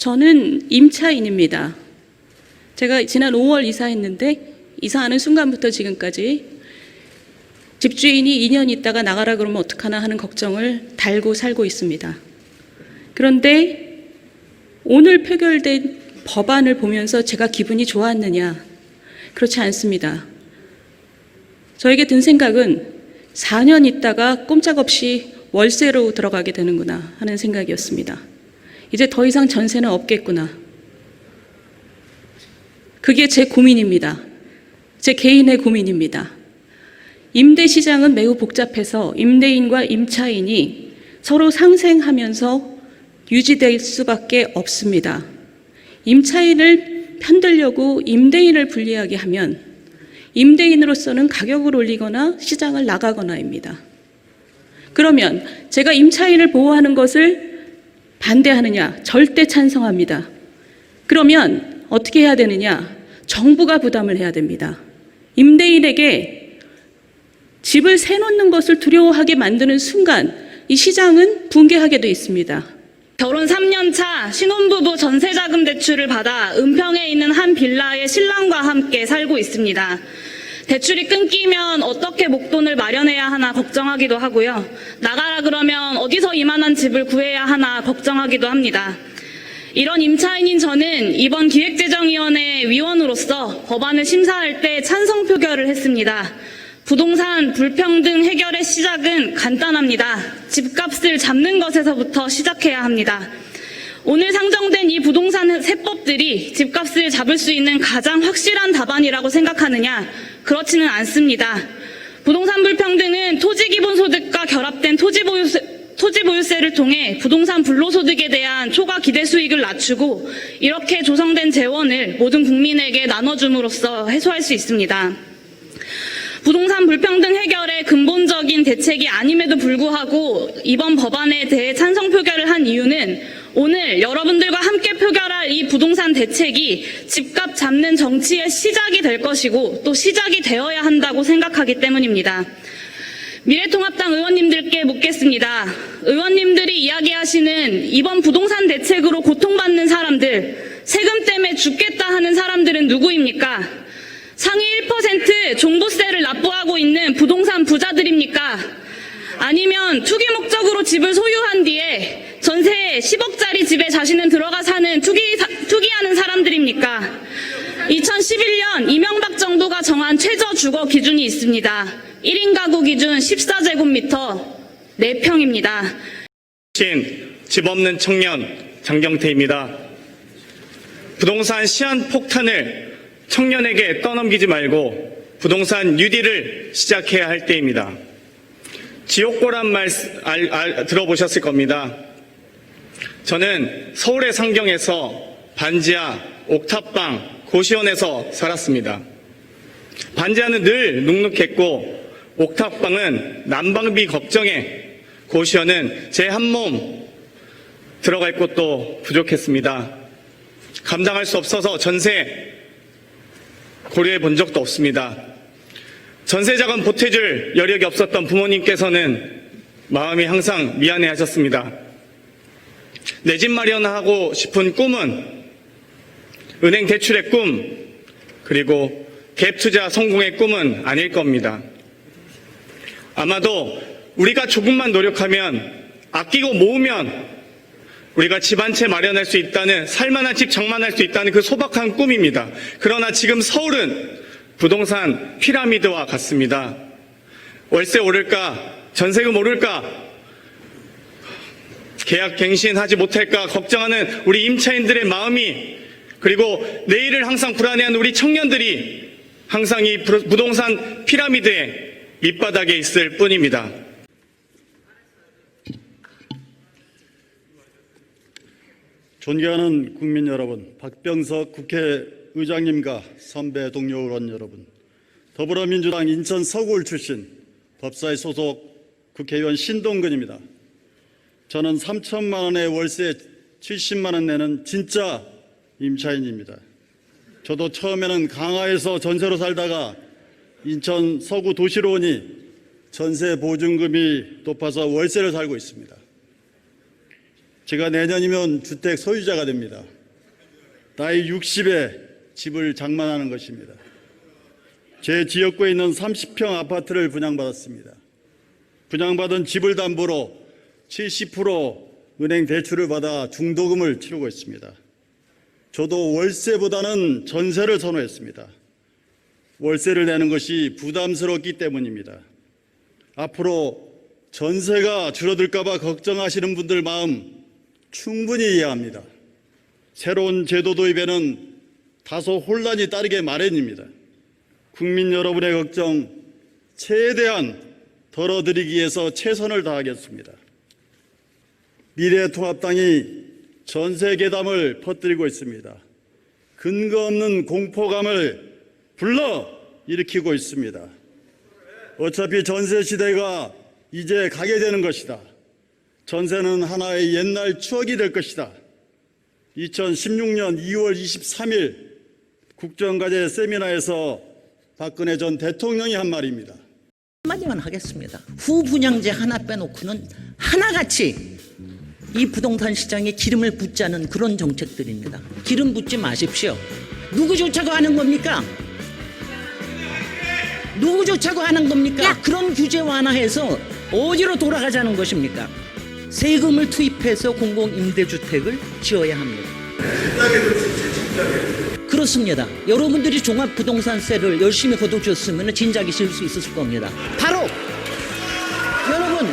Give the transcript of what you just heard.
저는 임차인입니다. 제가 지난 5월 이사했는데 이사하는 순간부터 지금까지 집주인이 2년 있다가 나가라 그러면 어떡하나 하는 걱정을 달고 살고 있습니다. 그런데 오늘 표결된 법안을 보면서 제가 기분이 좋았느냐? 그렇지 않습니다. 저에게 든 생각은 4년 있다가 꼼짝없이 월세로 들어가게 되는구나 하는 생각이었습니다. 이제 더 이상 전세는 없겠구나. 그게 제 고민입니다. 제 개인의 고민입니다. 임대 시장은 매우 복잡해서 임대인과 임차인이 서로 상생하면서 유지될 수밖에 없습니다. 임차인을 편들려고 임대인을 불리하게 하면 임대인으로서는 가격을 올리거나 시장을 나가거나입니다. 그러면 제가 임차인을 보호하는 것을 반대하느냐? 절대 찬성합니다. 그러면 어떻게 해야 되느냐? 정부가 부담을 해야 됩니다. 임대인에게 집을 세놓는 것을 두려워하게 만드는 순간 이 시장은 붕괴하게 돼 있습니다. 결혼 3년 차 신혼부부 전세자금 대출을 받아 은평에 있는 한 빌라에 신랑과 함께 살고 있습니다. 대출이 끊기면 어떻게 목돈을 마련해야 하나 걱정하기도 하고요. 나가라 그러면 어디서 이만한 집을 구해야 하나 걱정하기도 합니다. 이런 임차인인 저는 이번 기획재정위원회 위원으로서 법안을 심사할 때 찬성 표결을 했습니다. 부동산 불평등 해결의 시작은 간단합니다. 집값을 잡는 것에서부터 시작해야 합니다. 오늘 상정된 이 부동산 세법들이 집값을 잡을 수 있는 가장 확실한 답안이라고 생각하느냐? 그렇지는 않습니다. 부동산 불평등은 토지기본소득과 결합된 토지보유세를 통해 부동산 불로소득에 대한 초과 기대 수익을 낮추고 이렇게 조성된 재원을 모든 국민에게 나눠줌으로써 해소할 수 있습니다. 부동산 불평등 해결의 근본적인 대책이 아님에도 불구하고 이번 법안에 대해 찬성 표결을 한 이유는 오늘 여러분들과 함께 표결할 이 부동산 대책이 집값 잡는 정치의 시작이 될 것이고 또 시작이 되어야 한다고 생각하기 때문입니다. 미래통합당 의원님들께 묻겠습니다. 의원님들이 이야기하시는 이번 부동산 대책으로 고통받는 사람들, 세금 때문에 죽겠다 하는 사람들은 누구입니까? 상위 1% 종부세를 납부하고 있는 부동산 부자들입니까? 아니면 투기 목적으로 집을 소유한 뒤에 전세 10억짜리 집에 자신은 들어가 사는 투기하는 사람들입니까? 2011년 이명박 정부가 정한 최저 주거 기준이 있습니다. 1인 가구 기준 14제곱미터 4평입니다. 집 없는 청년 장경태입니다. 부동산 시한 폭탄을 청년에게 떠넘기지 말고 부동산 뉴딜을 시작해야 할 때입니다. 지옥고란 말 들어보셨을 겁니다. 저는 서울의 상경에서 반지하, 옥탑방, 고시원에서 살았습니다. 반지하는 늘 눅눅했고 옥탑방은 난방비 걱정에 고시원은 제 한 몸 들어갈 곳도 부족했습니다. 감당할 수 없어서 전세 고려해 본 적도 없습니다. 전세자금 보태줄 여력이 없었던 부모님께서는 마음이 항상 미안해 하셨습니다. 내 집 마련하고 싶은 꿈은 은행 대출의 꿈, 그리고 갭 투자 성공의 꿈은 아닐 겁니다. 아마도 우리가 조금만 노력하면, 아끼고 모으면 우리가 집 한 채 마련할 수 있다는, 살만한 집 장만할 수 있다는 그 소박한 꿈입니다. 그러나 지금 서울은 부동산 피라미드와 같습니다. 월세 오를까? 전세금 오를까? 계약 갱신하지 못할까 걱정하는 우리 임차인들의 마음이, 그리고 내일을 항상 불안해하는 우리 청년들이 항상 이 부동산 피라미드의 밑바닥에 있을 뿐입니다. 존경하는 국민 여러분, 박병석 국회의장님과 선배 동료 의원 여러분, 더불어민주당 인천 서구울 출신 법사위 소속 국회의원 신동근입니다. 저는 3천만 원의 월세 70만 원 내는 진짜 임차인입니다. 저도 처음에는 강화에서 전세로 살다가 인천 서구 도시로 오니 전세 보증금이 높아서 월세를 살고 있습니다. 제가 내년이면 주택 소유자가 됩니다. 나이 60에 집을 장만하는 것입니다. 제 지역구에 있는 30평 아파트를 분양받았습니다. 분양받은 집을 담보로 70% 은행 대출을 받아 중도금을 치르고 있습니다. 저도 월세보다는 전세를 선호했습니다. 월세를 내는 것이 부담스럽기 때문입니다. 앞으로 전세가 줄어들까 봐 걱정하시는 분들 마음 충분히 이해합니다. 새로운 제도 도입에는 다소 혼란이 따르게 마련입니다. 국민 여러분의 걱정 최대한 덜어드리기 위해서 최선을 다하겠습니다. 미래통합당이 전세 괴담을 퍼뜨리고 있습니다. 근거 없는 공포감을 불러일으키고 있습니다. 어차피 전세 시대가 이제 가게 되는 것이다. 전세는 하나의 옛날 추억이 될 것이다. 2016년 2월 23일 국정과제 세미나에서 박근혜 전 대통령이 한 말입니다. 한마디만 하겠습니다. 후분양제 하나 빼놓고는 하나같이 이 부동산 시장에 기름을 붓자는 그런 정책들입니다. 기름 붓지 마십시오. 누구 좋자고 하는 겁니까? 누구 좋자고 하는 겁니까? 그런 규제 완화해서 어디로 돌아가자는 것입니까? 세금을 투입해서 공공임대주택을 지어야 합니다. 그렇습니다. 여러분들이 종합부동산세를 열심히 걷어주었으면 진작에 지을 수 있었을 겁니다. 바로 여러분